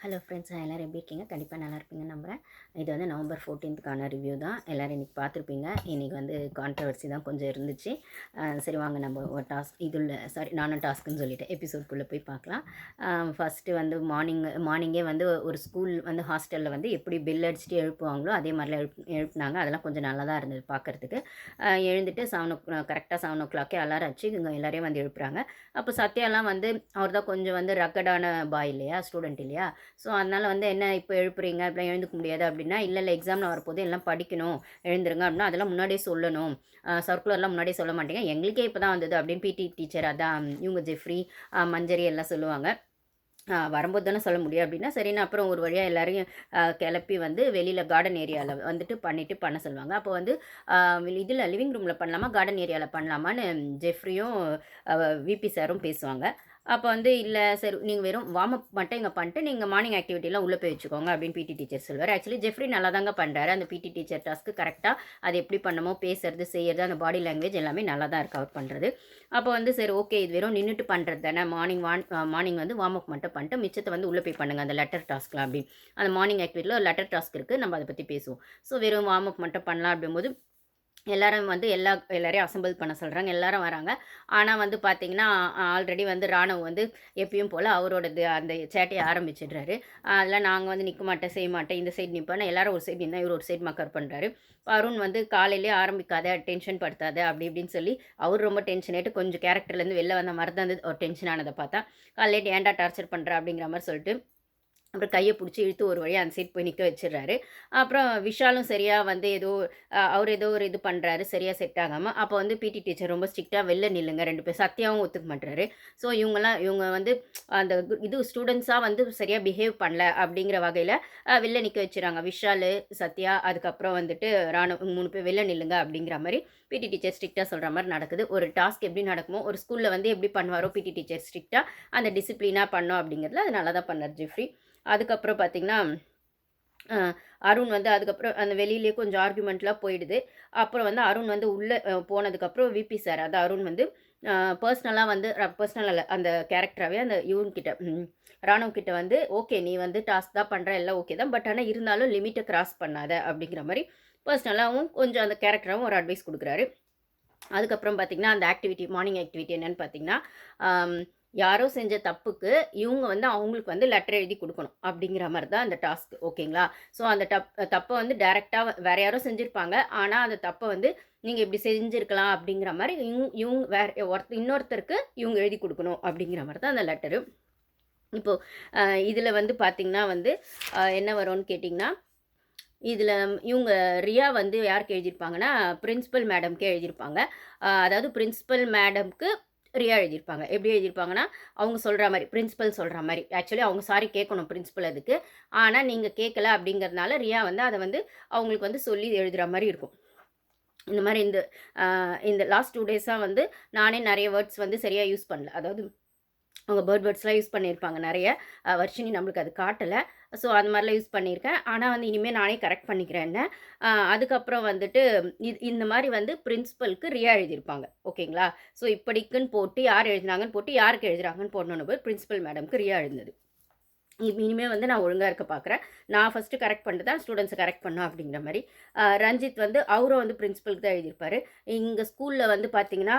Hello friends, எல்லோரும் எப்படி இருக்கீங்க? கண்டிப்பாக நல்லா இருப்பீங்கன்னு நம்புகிறேன். இது வந்து நவம்பர் 14க்கான ரிவ்யூ தான். எல்லோரும் இன்றைக்கி பார்த்துருப்பீங்க. இன்றைக்கி வந்து கான்ட்ரவர்சி தான் கொஞ்சம் இருந்துச்சு. சரி வாங்க நம்ம ஒரு நானும் டாஸ்க்குன்னு சொல்லிட்டேன். எபிசோட்குள்ளே போய் பார்க்கலாம். ஃபஸ்ட்டு வந்து மார்னிங்கே வந்து ஒரு ஸ்கூல் வந்து ஹாஸ்டலில் வந்து எப்படி பெல் அடிச்சுட்டு எழுப்புவாங்களோ அதே மாதிரிலாம் எழுப்புனாங்க. அதெல்லாம் கொஞ்சம் நல்லா தான் இருந்தது பார்க்குறதுக்கு. எழுந்துட்டு கரெக்டாக 7 o'clock அலாரம் வச்சு இவங்க எல்லோரையும் வந்து எழுப்புறாங்க. அப்போ சத்யாலாம் வந்து அவர் தான் கொஞ்சம் வந்து ரக்கடான பாய் இல்லையா, ஸ்டூடெண்ட் இல்லையா. ஸோ அதனால் வந்து என்ன இப்போ எழுப்புறீங்க, இப்படிலாம் எழுந்துக்க முடியாது அப்படின்னா, இல்லை இல்லை எக்ஸாமில் வரப்போது எல்லாம் படிக்கணும், எழுந்துருங்க அப்படின்னா அதெல்லாம் முன்னாடியே சொல்லணும். சர்க்குலர்லாம் முன்னாடியே சொல்ல மாட்டீங்க, எங்களுக்கே இப்போ தான் வந்தது அப்படின்னு பிடி டீச்சர் அதான் இவங்க ஜெஃப்ரி, மஞ்சரி எல்லாம் சொல்லுவாங்க. வரும்போது தானே சொல்ல முடியும் அப்படின்னா, சரின்னு அப்புறம் ஒரு வழியாக எல்லோரையும் கிளப்பி வந்து வெளியில் கார்டன் ஏரியாவில் வந்துட்டு பண்ண சொல்லுவாங்க. அப்போ வந்து இதில் லிவிங் ரூமில் பண்ணலாமா, கார்டன் ஏரியாவில் பண்ணலாமான்னு ஜெஃப்ரியும் விபி சாரும் பேசுவாங்க. அப்போ வந்து இல்லை சரி நீங்கள் வெறும் வார்ம் அப் மட்டும் இங்கே பண்ணிட்டு நீங்கள் மார்னிங் ஆக்டிவிட்டிலாம் உள்ளே போய் வச்சுக்கோங்க அப்படின்னு பிடி டீச்சர் சொல்லுவார். ஆக்சுவலி ஜெஃப்ரி நல்லா தாங்க பண்ணுறாரு. அந்த பிடி டீச்சர் டாஸ்க்கு கரெக்டாக அது எப்படி பண்ணமோ பேசுறது செய்கிறது அந்த பாடி லாங்குவேஜ் எல்லாமே நல்லா தான் இருக்கு அவர் பண்ணுறது. அப்போ வந்து சரி ஓகே இது வெறும் நின்றுட்டு பண்ணுறது தானே, மார்னிங் வந்து வார்ம் அப் மட்டும் பண்ணிட்டு மிச்சத்தை வந்து உள்ளே போய் பண்ணுங்கள் அந்த லெட்டர் டாஸ்க்லாம் அப்படின்னு. அந்த மார்னிங் ஆக்டிவிட்டியில் ஒரு லெட்டர் டாஸ்க் இருக்குது, நம்ம அதை பற்றி பேசுவோம். ஸோ வெறும் வார்ம் அப் மட்டும் பண்ணலாம் அப்படிங்கும்போது எல்லாரும் வந்து எல்லாரையும் அசெம்பிள் பண்ண சொல்கிறாங்க. எல்லாரும் வராங்க. ஆனால் வந்து பார்த்தீங்கன்னா, ஆல்ரெடி வந்து ராணுவ வந்து எப்பயும் போல் அவரோடது அந்த சேட்டையை ஆரம்பிச்சிடுறாரு. அதில் நாங்கள் வந்து நிற்க மாட்டேன், செய்ய மாட்டேன், இந்த சைடு நிற்பேன், எல்லாரும் ஒரு சைடு நின்னா இவர் ஒரு சைடு மக்கர் பண்ணுறாரு. அருண் வந்து காலையிலேயே ஆரம்பிக்காத, டென்ஷன் படுத்தாத அப்படி இப்படின்னு சொல்லி அவர் ரொம்ப டென்ஷன் ஆகிட்டு கொஞ்சம் கேரக்டர்லேருந்து வெளில வந்த மாதிரி தான் ஒரு டென்ஷன் ஆனதை பார்த்தா, காலையிலேட்டு ஏன்டா டார்ச்சர் பண்ணுற அப்படிங்கிற மாதிரி சொல்லிட்டு அப்புறம் கையை பிடிச்சி இழுத்து ஒரு வழியாக அந்த சைட் போய் நிற்க வச்சிடுறாரு. அப்புறம் விஷாலும் சரியாக வந்து அவர் ஏதோ ஒரு இது பண்ணுறாரு, சரியாக செட் ஆகாமல். அப்போ வந்து பிடி டீச்சர் ரொம்ப ஸ்ட்ரிக்டாக வெளில நில்லுங்க 2 பேர். சத்யாவும் ஒத்துக்க மாட்டுறாரு. ஸோ இவங்க வந்து அந்த இது ஸ்டூடெண்ட்ஸாக வந்து சரியாக பிஹேவ் பண்ணல அப்படிங்கிற வகையில் வெளில நிற்க வச்சுறாங்க. விஷால், சத்யா, அதுக்கப்புறம் வந்துட்டு ராணு 3 பேர் வெளில நில்லுங்க அப்படிங்கிற மாதிரி பிடி டீச்சர் ஸ்ட்ரிக்டாக சொல்கிற மாதிரி நடக்குது. ஒரு டாஸ்க் எப்படி நடக்குமோ, ஒரு ஸ்கூலில் வந்து எப்படி பண்ணுவாரோ பிடி டீச்சர் ஸ்ட்ரிக்டாக அந்த டிசிப்ளினாக பண்ணோம் அப்படிங்கிறதுல அது நல்லா தான் பண்ணார் ஜெஃப்ரி. அதுக்கப்புறம் பார்த்திங்கன்னா, அருண் வந்து அதுக்கப்புறம் அந்த வெளியிலேயே கொஞ்சம் ஆர்குமெண்ட்லாம் போயிடுது. அப்புறம் வந்து அருண் வந்து உள்ளே போனதுக்கப்புறம் விபி சார் அதான் அருண் வந்து பர்சனலாக வந்து பர்சனல் அல்ல அந்த கேரக்டராகவே அந்த இவன்கிட்ட ராணுவ கிட்ட வந்து ஓகே நீ வந்து டாஸ்க் தான் பண்ணுற எல்லாம் ஓகே தான், பட் ஆனால் இருந்தாலும் லிமிட்டை கிராஸ் பண்ணாத அப்படிங்கிற மாதிரி பர்சனலாகவும் கொஞ்சம் அந்த கேரக்டராகவும் ஒரு அட்வைஸ் கொடுக்குறாரு. அதுக்கப்புறம் பார்த்திங்கன்னா அந்த மார்னிங் ஆக்டிவிட்டி என்னென்னு பார்த்திங்கன்னா, யாரோ செஞ்ச தப்புக்கு இவங்க வந்து அவங்களுக்கு வந்து லெட்டர் எழுதி கொடுக்கணும் அப்படிங்கிற மாதிரி தான் அந்த டாஸ்க். ஓகேங்களா? ஸோ அந்த தப்பை வந்து டைரெக்டாக வேறு யாரோ செஞ்சுருப்பாங்க. ஆனால் அந்த தப்பை வந்து நீங்கள் இப்படி செஞ்சுருக்கலாம் அப்படிங்கிற மாதிரி இவங்க இன்னொருத்தருக்கு இவங்க எழுதி கொடுக்கணும் அப்படிங்கிற மாதிரி தான் அந்த லெட்டரு. இப்போது இதில் வந்து பார்த்திங்கன்னா வந்து என்ன வரும்னு கேட்டிங்கன்னா, இதில் இவங்க ரியா வந்து யாருக்கு எழுதியிருப்பாங்கன்னா, பிரின்சிபல் மேடம்க்கே எழுதியிருப்பாங்க. அதாவது பிரின்சிபல் மேடம்க்கு ரியா எழுதியிருப்பாங்க. எப்படி எழுதியிருப்பாங்கன்னா, அவங்க சொல்கிற மாதிரி பிரின்சிபல் சொல்கிற மாதிரி ஆக்சுவலி அவங்க சாரி கேட்கணும் பிரின்சிபல் அதுக்கு. ஆனால் நீங்கள் கேட்கல அப்படிங்கிறதுனால ரியா வந்து அதை வந்து அவங்களுக்கு வந்து சொல்லி எழுதுகிற மாதிரி இருக்கும். இந்த மாதிரி இந்த லாஸ்ட் 2 டேஸாக வந்து நானே நிறைய வேர்ட்ஸ் வந்து சரியாக யூஸ் பண்ணல. அதாவது அவங்க வேர்ட்ஸ்லாம் யூஸ் பண்ணியிருப்பாங்க நிறைய. வர்ஷினி நம்மளுக்கு அது காட்டலை. ஸோ அது மாதிரிலாம் யூஸ் பண்ணியிருக்கேன். ஆனால் வந்து இனிமேல் நானே கரெக்ட் பண்ணிக்கிறேன்னு. அதுக்கப்புறம் வந்துட்டு இந்த மாதிரி வந்து பிரின்சிபலுக்கு ரியா எழுதியிருப்பாங்க. ஓகேங்களா? ஸோ இப்படிக்குன்னு போட்டு யார் எழுதினாங்கன்னு போட்டு யாருக்கு எழுதுறாங்கன்னு போடணுன்னு போய் பிரின்சிபல் மேடம்க்கு ரியா எழுதுனது. இனிமேல் வந்து நான் ஒழுங்காக இருக்க பார்க்குறேன். நான் ஃபஸ்ட்டு கரெக்ட் பண்ணிட்டு தான் ஸ்டூடெண்ட்ஸை கரெக்ட் பண்ணணும் அப்படிங்கிற மாதிரி. ரஞ்சித் வந்து அவரும் வந்து பிரின்சிபலுக்கு தான் எழுதியிருப்பார். இங்கே ஸ்கூலில் வந்து பார்த்திங்கன்னா,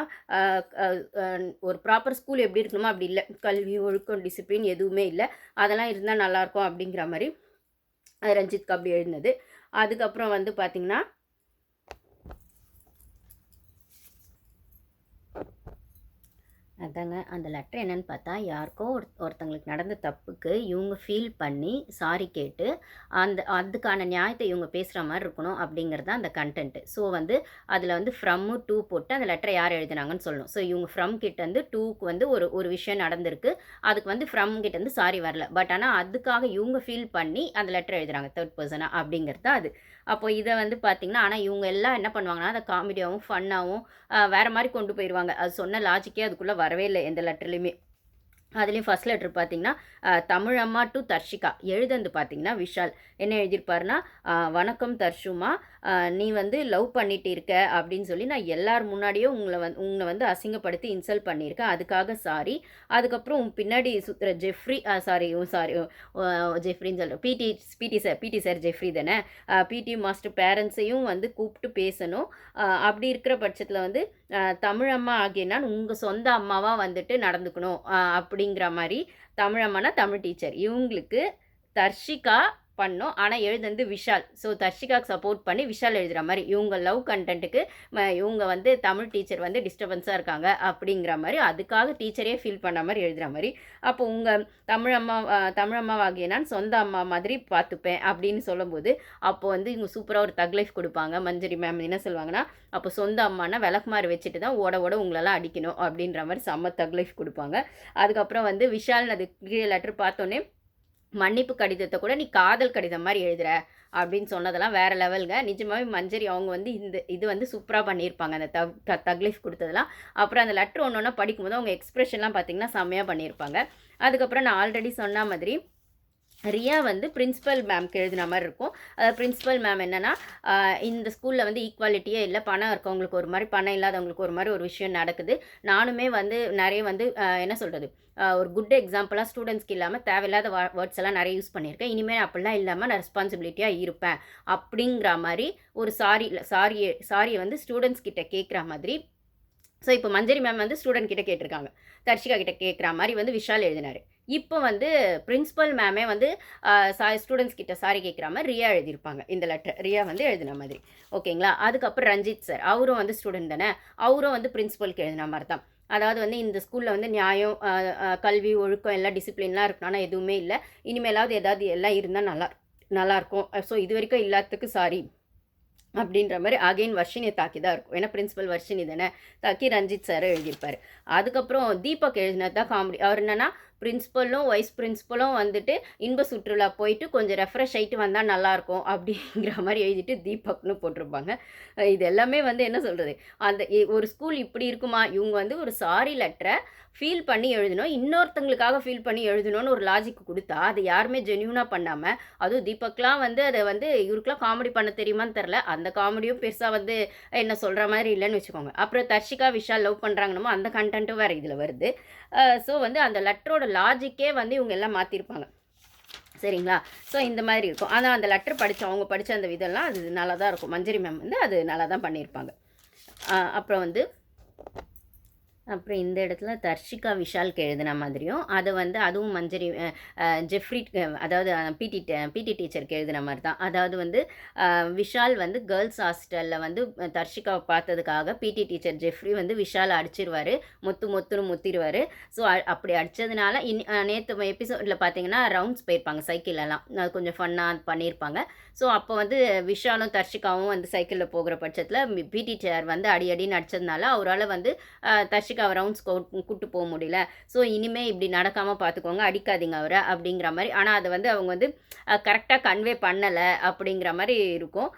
ஒரு ப்ராப்பர் ஸ்கூல் எப்படி இருக்கணுமோ அப்படி இல்லை. கல்வி, ஒழுக்கம், டிசிப்ளின் எதுவுமே இல்லை. அதெல்லாம் இருந்தால் நல்லாயிருக்கும் அப்படிங்கிற மாதிரி ரஞ்சித்க்கு அப்படி எழுதினது. அதுக்கப்புறம் வந்து பார்த்திங்கன்னா, அதாங்க அந்த லெட்டர் என்னென்னு பார்த்தா, யாருக்கோ ஒருத்தங்களுக்கு நடந்த தப்புக்கு இவங்க ஃபீல் பண்ணி சாரி கேட்டு அதுக்கான நியாயத்தை இவங்க பேசுகிற மாதிரி இருக்கணும் அப்படிங்கிறது தான் அந்த கண்டென்ட்டு. ஸோ வந்து அதில் வந்து ஃப்ரம்மு டூ போட்டு அந்த லெட்டரை யார் எழுதினாங்கன்னு சொல்லணும். ஸோ இவங்க ஃப்ரம் கிட்டேருந்து டூக்கு வந்து ஒரு விஷயம் நடந்திருக்கு. அதுக்கு வந்து ஃப்ரம் கிட்டேருந்து சாரி வரல. பட் ஆனால் அதுக்காக இவங்க ஃபீல் பண்ணி அந்த லெட்டர் எழுதுகிறாங்க தேர்ட் பர்சனாக அப்படிங்கிறது தான் அது. அப்போ இதை வந்து பார்த்திங்கன்னா, ஆனால் இவங்க எல்லாம் என்ன பண்ணுவாங்கன்னா, அதை காமெடியாகவும் ஃபன்னாகவும் வேறு மாதிரி கொண்டு போயிடுவாங்க. அது சொன்ன லாஜிக்கே அதுக்குள்ளே வரவே இல்லை எந்த லெட்டர்லையுமே. அதுலேயும் ஃபர்ஸ்ட் லெட்டர் பார்த்தீங்கன்னா, தமிழம்மா டூ தர்ஷிகா. எழுதுனது பார்த்தீங்கன்னா, விஷால். என்ன எழுதியிருப்பாருன்னா, "வணக்கம் தர்ஷுமா, நீ வந்து லவ் பண்ணிட்டு இருக்க அப்படின்னு சொல்லி நான் எல்லார் முன்னாடியும் உன்னை வந்து அசிங்கப்படுத்தி இன்சல்ட் பண்ணியிருக்கேன். அதுக்காக சாரி. அதுக்கப்புறம் உன் பின்னாடி சுத்துற ஜெஃப்ரி சாரி சாரி ஜெஃப்ரின்னு சொல்றேன். பிடி சார் ஜெஃப்ரி தானே? பிடி மாஸ்டர் பேரண்ட்ஸையும் வந்து கூப்பிட்டு பேசணும். அப்படி இருக்கிற பட்சத்தில் வந்து தமிழம்மா ஆகிய நான் உங்கள் சொந்த அம்மாவாக வந்துட்டு நடந்துக்கணும் அப்படிங்கிற மாதிரி. தமிழம்மானா தமிழ் டீச்சர். இவங்களுக்கு தர்ஷிகா பண்ணோம். ஆனால் எழுதுனது விஷால். ஸோ தர்ஷிகாவுக்கு சப்போர்ட் பண்ணி விஷால் எழுதுகிற மாதிரி. இவங்க லவ் கண்டென்ட்டுக்கு இவங்க வந்து தமிழ் டீச்சர் வந்து டிஸ்டர்பன்ஸாக இருக்காங்க அப்படிங்கிற மாதிரி, அதுக்காக டீச்சரே ஃபீல் பண்ண மாதிரி எழுதுகிற மாதிரி. அப்போ உங்கள் தமிழம்மாவாகிய நான் சொந்த அம்மா மாதிரி பார்த்துப்பேன் அப்படின்னு சொல்லும்போது, அப்போ வந்து இவங்க சூப்பராக ஒரு தக் லைஃப் கொடுப்பாங்க. மஞ்சரி மேம் என்ன சொல்லுவாங்கன்னா, அப்போ சொந்த அம்மானா விளக்குமாறு வச்சுட்டு தான் ஓட ஓட உங்களெல்லாம் அடிக்கணும் அப்படின்ற மாதிரி செம்ம தக் லைஃப் கொடுப்பாங்க. அதுக்கப்புறம் வந்து விஷால் அது லெட்டர் பார்த்தோன்னே, மன்னிப்பு கடிதத்தை கூட நீ காதல் கடிதம் மாதிரி எழுதுற அப்படின்னு சொன்னதெல்லாம் வேற லெவலுங்க. நிஜமாவே மஞ்சரி அவங்க வந்து இது வந்து சூப்பராக பண்ணியிருப்பாங்க. அந்த தக்லீஃப் கொடுத்ததெல்லாம். அப்புறம் அந்த லெட்டர் ஒன்று ஒன்றா படிக்கும்போது அவங்க எக்ஸ்பிரஷன்லாம் பார்த்தீங்கன்னா செம்மையாக பண்ணியிருப்பாங்க. அதுக்கப்புறம் நான் ஆல்ரெடி சொன்ன மாதிரி ரியா வந்து பிரின்சிபல் மேம்க்கு எழுதின மாதிரி இருக்கும். பிரின்சிபல் மேம் என்னென்னா, இந்த ஸ்கூலில் வந்து ஈக்குவாலிட்டியே இல்லை, பணம் இருக்கவங்களுக்கு ஒரு மாதிரி, பணம் இல்லாதவங்களுக்கு ஒரு மாதிரி ஒரு விஷயம் நடக்குது. நானுமே வந்து நிறைய வந்து என்ன சொல்கிறது, ஒரு குட் எக்ஸாம்பிளாக ஸ்டூடெண்ட்ஸ்க்கு இல்லாமல் தேவையில்லாத வேர்ட்ஸ் எல்லாம் நிறைய யூஸ் பண்ணியிருக்கேன். இனிமேல் அப்படிலாம் இல்லாமல் நான் ரெஸ்பான்சிபிலிட்டியாக இருப்பேன் அப்படிங்கிற மாதிரி ஒரு சாரியை வந்து ஸ்டூடெண்ட்ஸ் கிட்ட கேட்குற மாதிரி. ஸோ இப்போ மஞ்சரி மேம் வந்து ஸ்டூடெண்ட் கிட்ட கேட்டிருக்காங்க, தர்ஷிகா கிட்ட கேட்குற மாதிரி வந்து விஷால் எழுதினார். இப்போ வந்து பிரின்சிபல் மேமே வந்து ஸ்டூடெண்ட்ஸ் கிட்ட சாரி கேட்குற மாதிரி ரியா எழுதியிருப்பாங்க இந்த லெட்டர். ரியா வந்து எழுதின மாதிரி. ஓகேங்களா? அதுக்கப்புறம் ரஞ்சித் சார், அவரும் வந்து ஸ்டூடெண்ட் தானே, அவரும் வந்து பிரின்சிபலுக்கு எழுதின மாதிரி தான். அதாவது வந்து இந்த ஸ்கூலில் வந்து நியாயம், கல்வி, ஒழுக்கம் எல்லாம் டிசிப்ளின்லாம் இருக்கணும், ஆனால் எதுவுமே இல்லை. இனிமேலாவது ஏதாவது எல்லாம் இருந்தால் நல்லாயிருக்கும். ஸோ இது வரைக்கும் இல்லாததுக்கு சாரி அப்படின்ற மாதிரி அகைன் வர்ஷினியை தாக்கி தான் இருக்கும். ஏன்னா பிரின்சிபல் வர்ஷினி தானே, தாக்கி ரஞ்சித் சார் எழுதியிருப்பார். அதுக்கப்புறம் தீபக் எழுதினது தான் காமெடி. அவர் என்னென்னா, பிரின்சிபலும் வைஸ் பிரின்சிபலும் வந்துட்டு இன்ப சுற்றுலா போயிட்டு கொஞ்சம் ரெஃப்ரெஷ் ஆகிட்டு வந்தால் நல்லாயிருக்கும் அப்படிங்கிற மாதிரி எழுதிட்டு தீபக்னு போட்டிருப்பாங்க. இது எல்லாமே வந்து என்ன சொல்கிறது, அந்த ஒரு ஸ்கூல் இப்படி இருக்குமா? இவங்க வந்து ஒரு சாரி லெட்டரை ஃபீல் பண்ணி எழுதணும், இன்னொருத்தங்களுக்காக ஃபீல் பண்ணி எழுதணும்னு ஒரு லாஜிக் கொடுத்தா, அது யாருமே ஜென்யூனாக பண்ணாமல், அதுவும் தீபக்லாம் வந்து அதை வந்து இவருக்குலாம் காமெடி பண்ண தெரியுமான்னு தெரில, அந்த காமெடியும் பெருசாக வந்து என்ன சொல்கிற மாதிரி இல்லைன்னு வச்சுக்கோங்க. அப்புறம் தர்ஷிகா விஷால் லவ் பண்ணுறாங்கன்னமோ அந்த கண்டென்ட்டும் வேறு இதில் வருது. ஸோ வந்து அந்த லெட்டரோட லாஜிக்கே வந்து இவங்க எல்லாம் மாற்றிருப்பாங்க. சரிங்களா? ஸோ இந்த மாதிரி இருக்கும். ஆனால் அந்த லெட்டர் அவங்க படித்த அந்த விதம்லாம் அது நல்லா தான் இருக்கும். மஞ்சரி மேம் வந்து அது நல்லா தான் பண்ணியிருப்பாங்க. அப்புறம் வந்து அப்புறம் இந்த இடத்துல தர்ஷிகா விஷாலுக்கு எழுதின மாதிரியும், அதை வந்து அதுவும் மஞ்சரி ஜெஃப்ரி அதாவது பிடி டீச்சருக்கு எழுதின மாதிரி தான். அதாவது வந்து விஷால் வந்து கேர்ள்ஸ் ஹாஸ்டலில் வந்து தர்ஷிகாவை பார்த்ததுக்காக பிடி டீச்சர் ஜெஃப்ரி வந்து விஷாலை அடிச்சிருவார், மொத்துன்னு முத்திடுவார். ஸோ அப்படி அடித்ததுனால நேற்று எபிசோடில் பார்த்தீங்கன்னா ரவுண்ட்ஸ் போயிருப்பாங்க சைக்கிளெல்லாம், அது கொஞ்சம் ஃபன்னாக பண்ணியிருப்பாங்க. ஸோ அப்போ வந்து விஷாலும் தர்ஷிகாவும் வந்து சைக்கிளில் போகிற பட்சத்தில் பிடி டீச்சர் வந்து அடின்னு அடித்ததுனால அவரால் வந்து தர்ஷிகாவை ரவுண்ட்ஸ் கூப்பிட்டு போக முடியல. ஸோ இனிமேல் இப்படி நடக்காமல் பார்த்துக்கோங்க, அடிக்காதீங்க அவரை அப்படிங்கிற மாதிரி. ஆனால் அதை வந்து அவங்க வந்து கரெக்டாக கன்வே பண்ணலை அப்படிங்கிற மாதிரி இருக்கும்.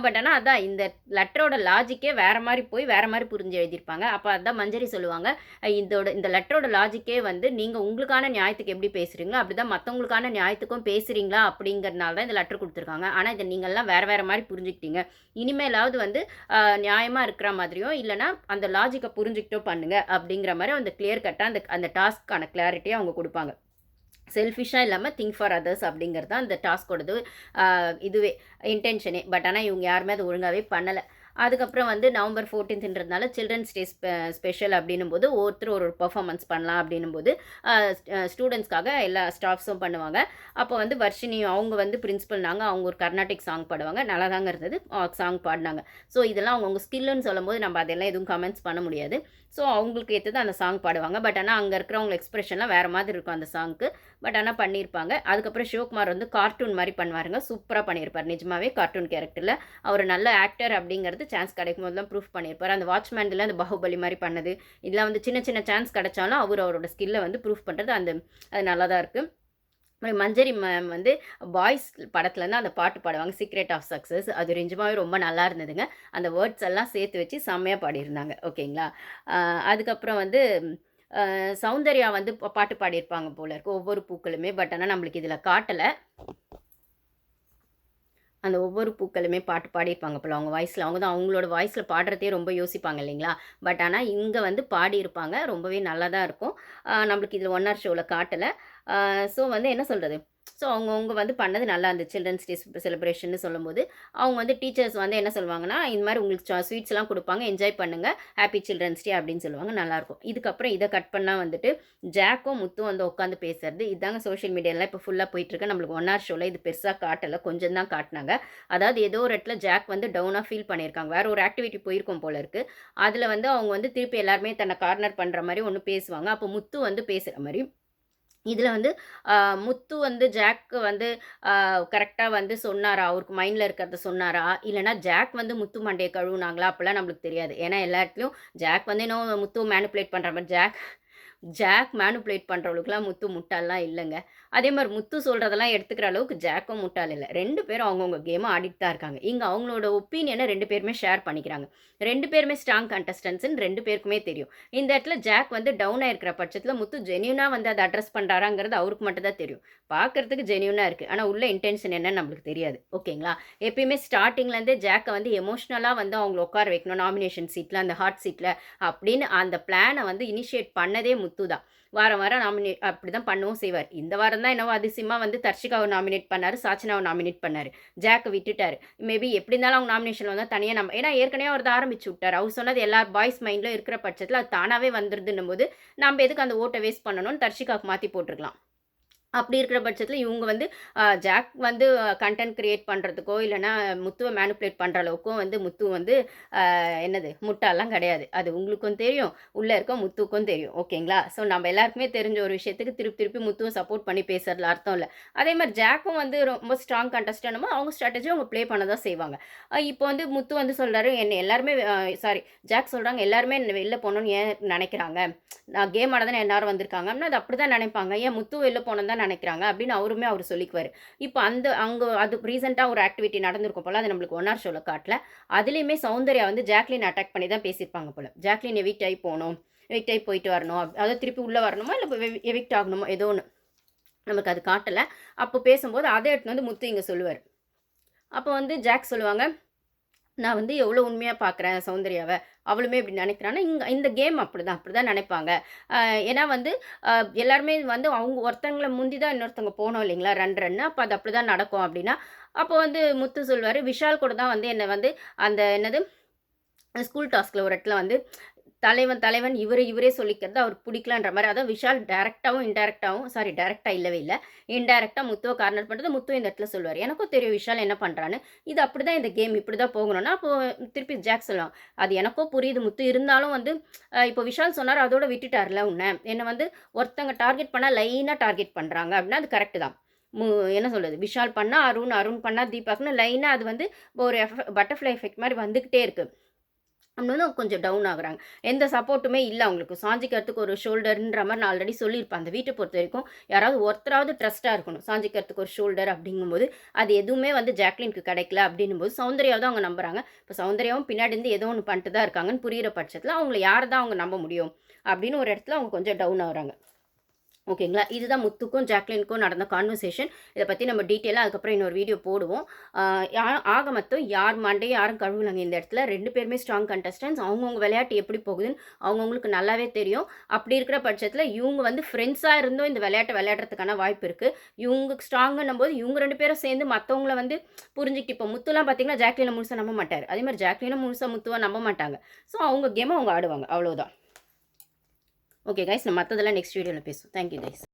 பட் ஆனால் அதான் இந்த லெட்டரோட லாஜிக்கே வேறு மாதிரி போய் வேறு மாதிரி புரிஞ்சு எழுதியிருப்பாங்க. அப்போ அதான் மஞ்சரி சொல்லுவாங்க, இந்த லெட்டரோட லாஜிக்கே வந்து நீங்கள் உங்களுக்கான நியாயத்துக்கு எப்படி பேசுகிறீங்களோ அப்படி தான் மற்றவங்களுக்கான நியாயத்துக்கும் பேசுகிறீங்களா அப்படிங்கிறதுனால தான் இந்த லெட்டர் கொடுத்துருக்காங்க. ஆனால் இதை நீங்கள்லாம் வேறு மாதிரி புரிஞ்சுக்கிட்டீங்க. இனிமேலாவது வந்து நியாயமாக இருக்கிற மாதிரியும் இல்லைனா அந்த லாஜிக்கை புரிஞ்சுக்கிட்டோ பண்ணுங்கள் அப்படிங்கிற மாதிரி அந்த கிளியர் கட்டாக அந்த டாஸ்க்கான கிளாரிட்டியை அவங்க கொடுப்பாங்க. செல்ஃபிஷாக இல்லாமல் திங்க் ஃபார் அதர்ஸ் அப்படிங்கிறது தான் இந்த டாஸ்கோடது இதுவே இன்டென்ஷனே. பட் ஆனால் இவங்க யாருமே அது ஒழுங்காகவே பண்ணலை. அதுக்கப்புறம் வந்து நவம்பர் 14ன்றதுனால சில்ட்ரன்ஸ் டே ஸ்பெஷல் அப்படின்னும் போது ஒருத்தர் ஒரு பர்ஃபார்மன்ஸ் பண்ணலாம் அப்படின்னும் போது ஸ்டூடெண்ட்ஸ்க்காக எல்லா ஸ்டாஃப்ஸும் பண்ணுவாங்க. அப்போ வந்து வர்ஷினி அவங்க வந்து பிரின்சிபல்னாங்க, அவங்க ஒரு கர்நாடிக் சாங் பாடுவாங்க, நல்லா தாங்க இருந்தது சாங் பாடினாங்க. ஸோ இதெல்லாம் அவங்கவுங்க ஸ்கில்லுன்னு சொல்லும் போது நம்ம அதெல்லாம் எதுவும் கமெண்ட்ஸ் பண்ண முடியாது. ஸோ அவங்களுக்கு ஏற்றது அந்த சாங் பாடுவாங்க. பட் ஆனால் அங்கே இருக்கிறவங்க எக்ஸ்பிரஷன்லாம் வேறு மாதிரி இருக்கும் அந்த சாங்க்கு. பட் ஆனால் பண்ணியிருப்பாங்க. அதுக்கப்புறம் சிவகுமார் வந்து கார்ட்டூன் மாதிரி பண்ணுவாருங்க, சூப்பராக பண்ணியிருப்பார். நிஜமாவே கார்ட்டூன் கேரக்டரில் அவர் நல்ல ஆக்டர் அப்படிங்கிறது சான்ஸ் கிடைக்கும் போது தான் ப்ரூஃப் பண்ணியிருப்பார். அந்த வாட்ச்மேனில் அந்த பாகுபலி மாதிரி பண்ணது, இதெல்லாம் வந்து சின்ன சின்ன சான்ஸ் கிடைச்சாலும் அவரோட ஸ்கில்லை வந்து ப்ரூஃப் பண்ணுறது அது நல்லா தான் இருக்குது. மஞ்சரி மேம் வந்து பாய்ஸ் படத்துலேருந்து அந்த பாட்டு பாடுவாங்க, சீக்ரெட் ஆஃப் சக்ஸஸ். அது நிஜமாவே ரொம்ப நல்லா இருந்ததுங்க. அந்த வேர்ட்ஸ் எல்லாம் சேர்த்து வச்சு செம்மையாக பாடியிருந்தாங்க. ஓகேங்களா? அதுக்கப்புறம் வந்து சௌந்தர்யா வந்து பாட்டு பாடியிருப்பாங்க போல இருக்கு ஒவ்வொரு பூக்களுமே. பட் ஆனால் நம்மளுக்கு இதில் காட்டலை. அந்த ஒவ்வொரு பூக்களுமே பாட்டு பாடியிருப்பாங்க போல அவங்க வாய்ஸில். அவங்க தான் அவங்களோட வாய்ஸில் பாடுறதே ரொம்ப யோசிப்பாங்க இல்லைங்களா? பட் ஆனால் இங்கே வந்து பாடியிருப்பாங்க. ரொம்பவே நல்லா தான் இருக்கும். நம்மளுக்கு இதில் ஒன் ஹவர் ஷோவில் காட்டலை. ஸோ வந்து என்ன சொல்கிறது, ஸோ அவங்கவுங்க வந்து பண்ணது நல்லா இருந்துச்சு. சில்ட்ரன்ஸ் டே செலிப்ரேஷன்னு சொல்லும்போது அவங்க வந்து டீச்சர்ஸ் வந்து என்ன சொல்லுவாங்கன்னா, இந்த மாதிரி உங்களுக்கு ஸ்வீட்ஸ்லாம் கொடுப்பாங்க, என்ஜாய் பண்ணுங்கள், ஹாப்பி சில்ட்ரன்ஸ் டே அப்படின்னு சொல்லுவாங்க. நல்லாயிருக்கும். இதுக்கப்புறம் இதை கட் பண்ணால் வந்துட்டு ஜாக்கும் முத்தும் வந்து உட்காந்து பேசுறது. இதாங்க சோஷியல் மீடியாவில் இப்போ ஃபுல்லாக போயிட்டுருக்கு. நம்மளுக்கு ஒன் ஹவர் ஷோவில் இது பெருசாக காட்டலை, கொஞ்சம் தான் காட்டினாங்க. அதாவது ஏதோ ஒரு இடத்துல ஜாக் வந்து டவுனாக ஃபீல் பண்ணியிருக்காங்க. வேறு ஒரு ஆக்டிவிட்டி போயிருக்கும் போல இருக்குது. அதில் வந்து அவங்க வந்து திருப்பி எல்லாருமே தன்னை கார்னர் பண்ணுற மாதிரி ஒன்று பேசுவாங்க. அப்போ முத்து வந்து பேசுகிற மாதிரி இதில் வந்து முத்து வந்து ஜாக்கு வந்து கரெக்டாக வந்து சொன்னாரா? அவருக்கு மைண்டில் இருக்கிறத சொன்னாரா? இல்லைனா ஜாக் வந்து முத்து மண்டையை கழுவுனாங்களா? அப்போலாம் நம்மளுக்கு தெரியாது. ஏன்னா எல்லா இடத்துலையும் ஜாக் வந்து இன்னும் முத்து மேனிப்புலேட் பண்ணுற மாதிரி ஜாக் மேனிப்புலேட் பண்ணுறவளுக்குலாம் முத்து முட்டாள்லாம் இல்லைங்க. அதே மாதிரி முத்து சொல்கிறதெல்லாம் எடுத்துக்கிற அளவுக்கு ஜாக்கும் முட்டாள் இல்லை. 2 பேரும் அவங்கவுங்க கேமை ஆடிட்டு தான் இருக்காங்க. இங்கே அவங்களோட ஒப்பீனியனை 2 பேருமே ஷேர் பண்ணிக்கிறாங்க. 2 பேருமே ஸ்ட்ராங் கண்டஸ்டன்ட்ஸ்ன்னு 2 பேருக்குமே தெரியும். இந்த இடத்துல ஜாக் வந்து டவுனாக இருக்கிற பட்சத்தில் முத்து ஜென்யூனாக வந்து அதை அட்ரஸ் பண்ணுறாராங்கிறது அவருக்கு மட்டும் தான் தெரியும். பார்க்குறதுக்கு ஜென்யூனாக இருக்குது. ஆனால் உள்ள இன்டென்ஷன் என்னன்னு நம்மளுக்கு தெரியாது. ஓகேங்களா? எப்பயுமே ஸ்டார்டிங்லேருந்தே ஜாக்கை வந்து எமோஷ்னலாக வந்து அவங்கள உட்கார வைக்கணும் நாமினேஷன் சீட்டில், அந்த ஹாட் சீட்டில் அப்படின்னு அந்த பிளானை வந்து இனிஷியேட் பண்ணதே முத்து தான். வாரம் வாரம் அப்படி தான் பண்ணவும் செய்வார். இந்த வாரம் தான் என்னவோ அதிசயமாக வந்து தர்ஷிகாவை நாமினேட் பண்ணார், சாச்சனாவை நாமினேட் பண்ணார். ஜாக்கை விட்டுட்டார். மேபி எப்படி இருந்தாலும் அவங்க நாமினேஷன் வந்தால் தனியாக நம்ம ஏன்னா ஏற்கனவே அவர் தான் ஆரம்பிச்சு விட்டார். அவர் சொன்னது எல்லா பாய்ஸ் மைண்டில் இருக்கிற பட்சத்தில் அது தானாகவே வந்துருதுன்னும் போது நம்ம எதுக்கு அந்த ஓட்டை வேஸ்ட் பண்ணணும்னு தர்ஷிகாவுக்கு மாற்றி போட்டிருக்கலாம். அப்படி இருக்கிற பட்சத்தில் இவங்க வந்து ஜாக் வந்து கண்டென்ட் க்ரியேட் பண்ணுறதுக்கோ இல்லைனா முத்துவை மேனிப்புலேட் பண்ணுற அளவுக்கும் வந்து முத்து வந்து என்னது முட்டாலாம் கிடையாது. அது உங்களுக்கும் தெரியும், உள்ளே இருக்க முத்துக்கும் தெரியும். ஓகேங்களா? ஸோ நம்ம எல்லாருக்குமே தெரிஞ்ச ஒரு விஷயத்துக்கு திருப்பி முத்துவை சப்போர்ட் பண்ணி பேசுறதுல அர்த்தம் இல்லை. அதே மாதிரி ஜாக்கும் வந்து ரொம்ப ஸ்ட்ராங் கண்டஸ்டன்ட்னு அவங்க ஸ்ட்ராட்டஜி அவங்க ப்ளே பண்ண தான் செய்வாங்க. இப்போ வந்து முத்து வந்து சொல்கிறாரு, என்னை எல்லாருமே ஜாக் சொல்கிறாங்க எல்லாருமே வெளில போகணுன்னு ஏன் நினைக்கிறாங்க, நான் கேம் ஆட தானே எல்லாரும் வந்திருக்காங்க அப்படின்னா அது அப்படி தான் நினைப்பாங்க, ஏன் முத்து வெளில போகணும் தான் நினைக்கிறாங்க அப்படின்னு அவர் சொல்லிக்குவார். இப்போ அங்கே அது ரீசெண்டாக ஒரு ஆக்டிவிட்டி நடந்திருக்கும் போல, அது நம்மளுக்கு ஒன் ஹவர் ஷோவில் காட்டல. அதுலேயுமே சௌந்தர்யா வந்து ஜாக்லின் அட்டாக் பண்ணி தான் பேசியிருப்பாங்க போல. ஜாக்லின் எவிக்ட் ஆகி போகணும், எவிக்ட் ஆகி போயிட்டு வரணும், அதாவது திருப்பி உள்ளே வரணுமா இல்லை எவிக்ட் ஆகணுமோ ஏதோ ஒன்று நமக்கு அது காட்டலை. அப்போ பேசும்போது அதை எடுத்துன்னு வந்து முத்து இங்கே சொல்லுவார். அப்போ வந்து ஜாக் சொல்லுவாங்க, நான் வந்து எவ்வளோ உண்மையாக பார்க்குறேன் சௌந்தர்யாவை, அவளுமே இப்படி நினைக்கிறான்னா இந்த கேம் அப்படி தான் நினைப்பாங்க. ஏன்னா வந்து எல்லாருமே வந்து அவங்க ஒருத்தங்களை முந்தி தான் இன்னொருத்தவங்க போனோம் இல்லைங்களா, ரன்னு அப்போ அது அப்படி தான் நடக்கும் அப்படின்னா, அப்போ வந்து முத்து சொல்வார், விஷால் கூட தான் வந்து என்னை வந்து அந்த என்னது ஸ்கூல் டாஸ்கில் ஒரு இடத்துல வந்து தலைவன் இவரே சொல்லிக்கிறது அவருக்கு பிடிக்கலன்ற மாதிரி, அதாவது விஷால் டேரெக்டாகவும் டேரெக்டாக இல்லவே இல்லை, இன்டேரக்டாக முத்துவை கார்னர் பண்ணுறது முத்து இந்த இடத்துல சொல்லுவார். எனக்கும் தெரியும் விஷால் என்ன பண்ணுறான்னு, இது அப்படி தான் இந்த கேம் இப்படி தான் போகணும்னா அப்போது திருப்பி ஜாக் சொல்லுவான், அது எனக்கும் புரியுது முத்து, இருந்தாலும் வந்து இப்போ விஷால் சொன்னார் அதோட விட்டுட்டார்ல உன்னை, என்னை வந்து ஒருத்தங்க டார்கெட் பண்ணால் லைனாக டார்கெட் பண்ணுறாங்க அப்படின்னா அது கரெக்டு தான். என்ன சொல்கிறது, விஷால் பண்ணால் அருண் பண்ணால் தீபாக்னு லைனாக அது வந்து ஒரு பட்டர்ஃப்ளை எஃபெக்ட் மாதிரி வந்துக்கிட்டே இருக்குது. அப்படின்னு வந்து கொஞ்சம் டவுன் ஆகுறாங்க. எந்த சப்போர்ட்டுமே இல்லை அவங்களுக்கு. சாஞ்சிக்கிறதுக்கு ஒரு ஷோல்டர்ன்ற மாதிரி நான் ஆல்ரெடி சொல்லியிருப்பேன். அந்த வீட்டை பொறுத்த வரைக்கும் யாராவது ஒருத்தராவது ட்ரஸ்ட்டாக இருக்கணும். சாஞ்சிக்கிறதுக்கு ஒரு ஷோல்டர் அப்படிங்கும்போது அது எதுவுமே வந்து ஜாக்லினுக்கு கிடைக்கல அப்படின்னும்போது சௌந்தர்யாவை தான் அவங்க நம்புகிறாங்க. இப்போ சௌந்தர்யாவும் பின்னாடி இருந்து ஏதோ ஒன்று பண்ணிட்டு தான் இருக்காங்கன்னு புரிகிற பட்சத்தில் அவங்கள யாரை தான் அவங்க நம்ப முடியும் அப்படின்னு ஒரு இடத்துல அவங்க கொஞ்சம் டவுன் ஆகுறாங்க. ஓகேங்களா? இதுதான் முத்துக்கும் ஜாக்லினுக்கும் நடந்த கான்வர்சேஷன். இதை பற்றி நம்ம டீட்டெயிலாக அதுக்கப்புறம் இன்னொரு வீடியோ போடுவோம். ஆக மொத்தம் யார் மண்டையும் யாரும் கழுவுனாங்க இந்த இடத்துல. 2 பேருமே ஸ்ட்ராங் கண்டஸ்டன்ஸ். அவங்கவுங்க விளையாட்டு எப்படி போகுதுன்னு அவங்கவுங்களுக்கு நல்லாவே தெரியும். அப்படி இருக்கிற பட்சத்தில் இவங்க வந்து ஃப்ரெண்ட்ஸாக இருந்தும் இந்த விளையாட்டை விளையாடுறதுக்கான வாய்ப்பு இருக்குது. இவங்க ஸ்ட்ராங்குன்னும் போது இவங்க 2 பேரும் சேர்ந்து மற்றவங்கள வந்து புரிஞ்சுக்கிட்டு, இப்போ முத்துலாம் பார்த்தீங்கன்னா ஜாக்லினை முழுசாக நம்ப மாட்டார். அதே மாதிரி ஜாக்லினும் முழுசாக முத்துவை நம்ப மாட்டாங்க. ஸோ அவங்க கேமை அவங்க ஆடுவாங்க, அவ்வளோதான். ஓகே கைஸ், நம்ம மற்றதெல்லாம் நெக்ஸ்ட் வீடியோவில் பேசுவோம். Thank you guys.